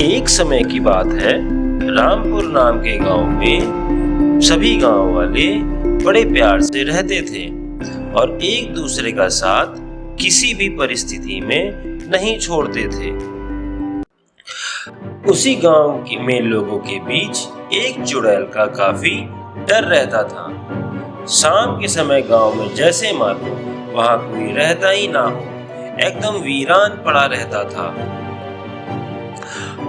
एक समय की बात है, रामपुर नाम के गांव में सभी गांव वाले बड़े प्यार से रहते थे और एक दूसरे का साथ किसी भी परिस्थिति में नहीं छोड़ते थे। उसी गांव में लोगों के बीच एक चुड़ैल का काफी डर रहता था। शाम के समय गांव में जैसे मानो वहां कोई रहता ही ना हो, एकदम वीरान पड़ा रहता था।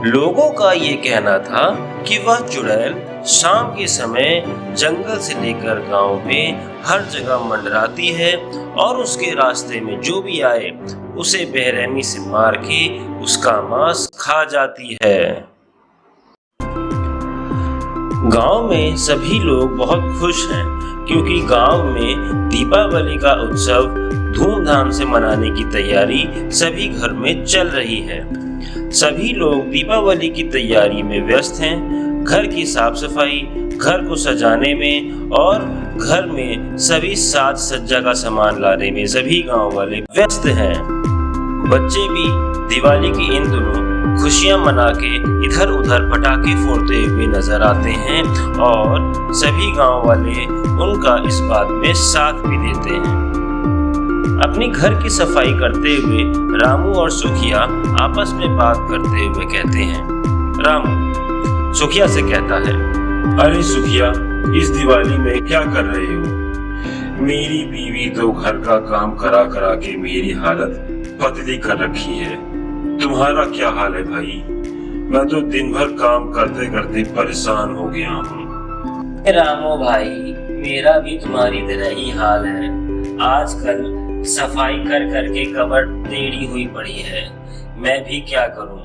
लोगों का ये कहना था कि वह चुड़ैल शाम के समय जंगल से लेकर गांव में हर जगह मंडराती है और उसके रास्ते में जो भी आए उसे बेरहमी से मार के उसका मांस खा जाती है। गांव में सभी लोग बहुत खुश हैं क्योंकि गांव में दीपावली का उत्सव धूमधाम से मनाने की तैयारी सभी घर में चल रही है। सभी लोग दीपावली की तैयारी में व्यस्त हैं। घर की साफ सफाई, घर को सजाने में और घर में सभी साज सज्जा का सामान लाने में सभी गांव वाले व्यस्त हैं। बच्चे भी दिवाली की इन दिनों खुशियां मना के इधर उधर पटाखे फोड़ते हुए नजर आते हैं और सभी गांव वाले उनका इस बात में साथ भी देते हैं। अपनी घर की सफाई करते हुए रामू और सुखिया आपस में बात करते हुए कहते हैं। रामू सुखिया से कहता है, अरे सुखिया, इस दिवाली में क्या कर रहे हो? मेरी बीवी तो घर का काम करा करा के मेरी हालत पतली कर रखी है। तुम्हारा क्या हाल है भाई? मैं तो दिन भर काम करते करते परेशान हो गया हूँ। रामू भाई, मेरा भी तुम्हारी तरह ही हाल है। आजकल सफाई कर करके कमर टेढ़ी हुई पड़ी है। मैं भी क्या करूं,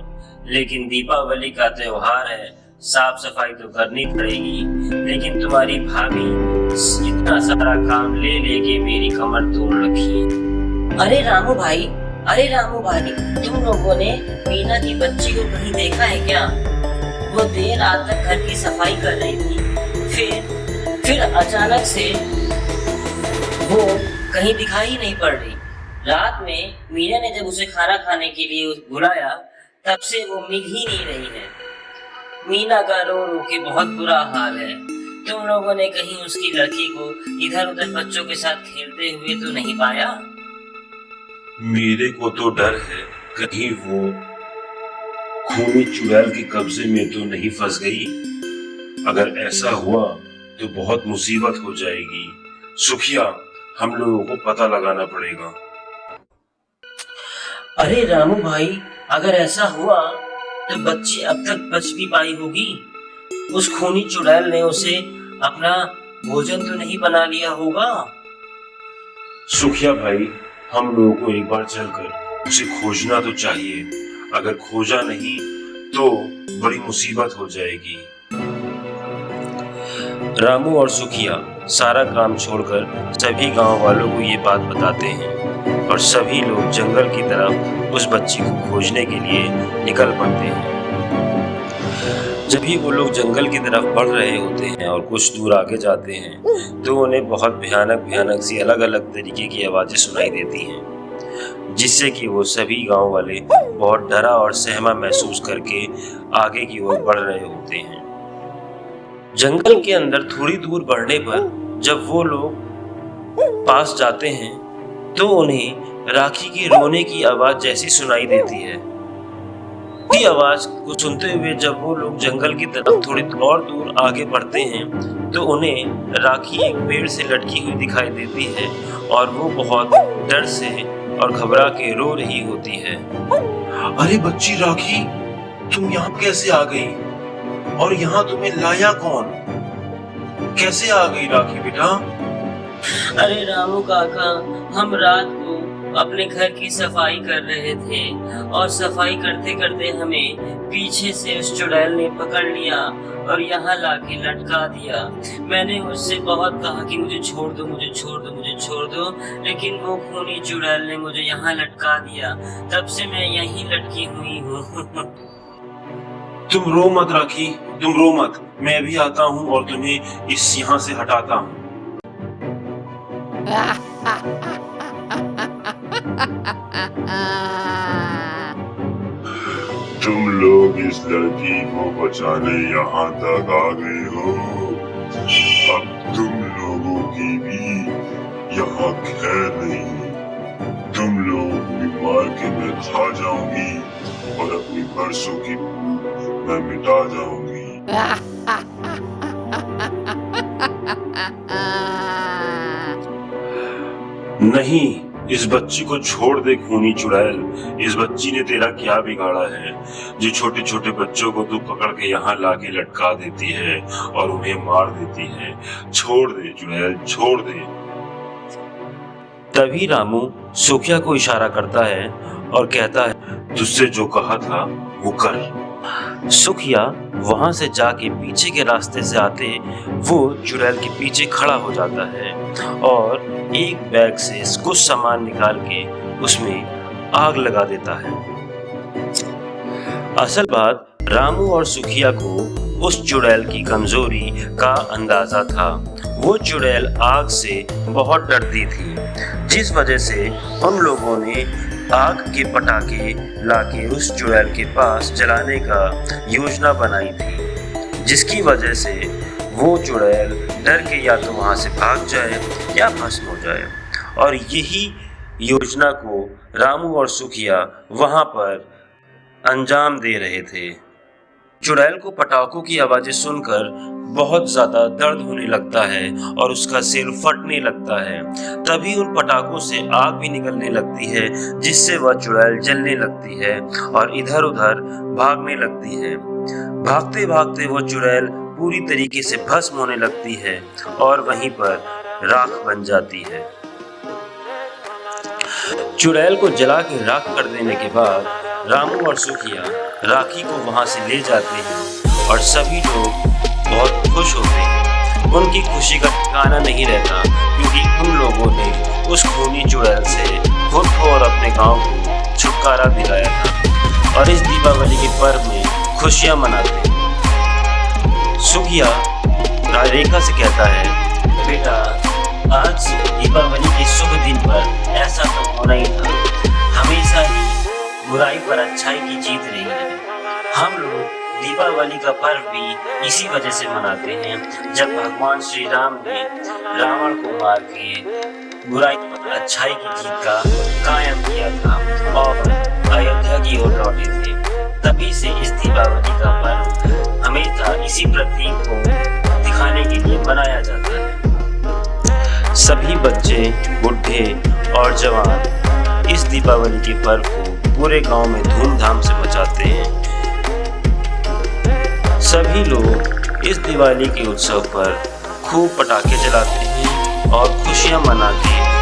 लेकिन दीपावली का त्योहार है, साफ सफाई तो करनी पड़ेगी। लेकिन तुम्हारी भाभी इतना सारा काम ले लेके मेरी कमर तोड़ रखी है। अरे रामू भाई, तुम लोगों ने मीना की बच्ची को कहीं देखा है क्या? वो देर रात तक घर की सफाई कर रही थी, फिर अचानक से वो कहीं दिखाई नहीं पड़ रही। रात में मीना ने जब उसे खाना खाने के लिए बुलाया, तब से वो मिल ही नहीं रही है। मीना का रो रो के बहुत बुरा हाल है। तुम लोगों ने कहीं उसकी लड़की को इधर उधर बच्चों के साथ खेलते हुए तो नहीं पाया? मेरे को तो डर है कहीं वो खूनी चुड़ैल के कब्जे में तो नहीं फंस गई। अगर ऐसा हुआ तो बहुत मुसीबत हो जाएगी। सुखिया, हम लोगों को पता लगाना पड़ेगा। अरे रामू भाई, अगर ऐसा हुआ तो बच्ची अब तक बच भी पाई होगी। उस खूनी चुड़ैल ने उसे अपना भोजन तो नहीं बना लिया होगा। सुखिया भाई, हम लोगों को एक बार चलकर उसे खोजना तो चाहिए। अगर खोजा नहीं तो बड़ी मुसीबत हो जाएगी। रामू और सुखिया सारा काम छोड़कर सभी गांव वालों को ये बात बताते हैं और सभी लोग जंगल की तरफ उस बच्ची को खोजने के लिए निकल पड़ते हैं। जब भी वो लोग जंगल की तरफ बढ़ रहे होते हैं और कुछ दूर आगे जाते हैं तो उन्हें बहुत भयानक सी अलग अलग तरीके की आवाजें सुनाई देती हैं, जिससे कि वो सभी गांव वाले बहुत डरा और सहमा महसूस करके आगे की ओर बढ़ रहे होते हैं। जंगल के अंदर थोड़ी दूर बढ़ने पर जब वो लोग पास जाते हैं तो उन्हें राखी के रोने की आवाज जैसी सुनाई देती है। की आवाज को सुनते हुए जब वो लोग जंगल की तरफ थोड़ी और दूर आगे बढ़ते हैं तो उन्हें राखी एक पेड़ से लटकी हुई दिखाई देती है और वो बहुत डर से और घबरा के रो रही होती है। अरे बच्ची राखी, तुम यहाँ कैसे आ गई? और यहाँ तुम्हें लाया कौन? कैसे आ गई राखी बेटा? अरे रामू काका, हम रात को अपने घर की सफाई कर रहे थे और सफाई करते करते हमें पीछे से उस चुड़ैल ने पकड़ लिया और यहाँ लाके लटका दिया। मैंने उससे बहुत कहा कि मुझे छोड़ दो, लेकिन वो खूनी चुड़ैल ने मुझे यहाँ लटका दिया। तब से मैं यहीं लटकी हुई हूँ। तुम रो मत राखी, तुम रो मत। मैं अभी आता हूँ और तुम्हें इस यहाँ से हटाता हूँ। तुम लोग इस लड़की को बचाने यहाँ तक आ गए हो। अब तुम लोगों की भी यहाँ खैर नहीं। तुम लोग बीमार के मैं खा जाऊंगी और अपनी बरसों की भूख मैं मिटा जाऊंगी। नहीं, इस बच्ची को छोड़ दे खूनी चुड़ैल। इस बच्ची ने तेरा क्या बिगाड़ा है जो छोटे छोटे बच्चों को तू पकड़ के यहाँ लाके लटका देती है और उन्हें मार देती है। छोड़ दे चुड़ैल, छोड़ दे। तभी रामू सुखिया को इशारा करता है और कहता है, तुझसे जो कहा था वो कर। सुखिया वहां से जाके पीछे के रास्ते से आते वो चुड़ैल के पीछे खड़ा हो जाता है और एक बैग से कुछ सामान निकाल के उसमें आग लगा देता है। असल बात रामू और सुखिया को उस चुड़ैल की कमजोरी का अंदाजा था। वो चुड़ैल आग से बहुत डरती थी, जिस वजह से उन लोगों ने आग के पटाखे लाके उस चुड़ैल के पास जलाने का योजना बनाई थी, जिसकी वजह से वो चुड़ैल डर के या तो वहां से भाग जाए या भस्म हो जाए। और यही योजना को रामू और सुखिया वहां पर अंजाम दे रहे थे। चुड़ैल को पटाखों की आवाजें सुनकर बहुत ज्यादा दर्द होने लगता है और उसका सिर फटने लगता है। तभी उन पटाखों से आग भी निकलने लगती है, जिससे वह चुड़ैल जलने लगती है और इधर उधर भागने लगती है। भागते भागते वह चुड़ैल पूरी तरीके से भस्म होने लगती है और वहीं पर राख बन जाती है। चुड़ैल को जला के राख कर देने के बाद रामू और सुखिया राखी को वहां से ले जाते हैं और सभी लोग बहुत खुश होते हैं। उनकी खुशी का ठिकाना नहीं रहता, क्योंकि उन लोगों ने उस खूनी चुड़ैल से खुद को और अपने गांव को छुटकारा दिलाया था और इस दीपावली के पर्व में खुशियां मनाते हैं। सुखिया रेखा से कहता है, बेटा आज दीपावली के शुभ दिन पर ऐसा तो होना ही था। हमेशा ही बुराई पर अच्छाई की जीत रही है। हम लोग दीपावली का पर्व भी इसी वजह से मनाते हैं, जब भगवान श्री राम ने रावण को मार के बुराई पर अच्छाई की जीत का कायम किया था और अयोध्या की ओर लौटे थे। तभी से इस दीपावली का पर्व हमेशा इसी प्रतीक को दिखाने के लिए मनाया जाता है। सभी बच्चे, बुढ़े और जवान इस दीपावली के पर्व को पूरे गांव में धूमधाम से मचाते हैं। सभी लोग इस दिवाली के उत्सव पर खूब पटाखे जलाते हैं और खुशियां मनाते हैं।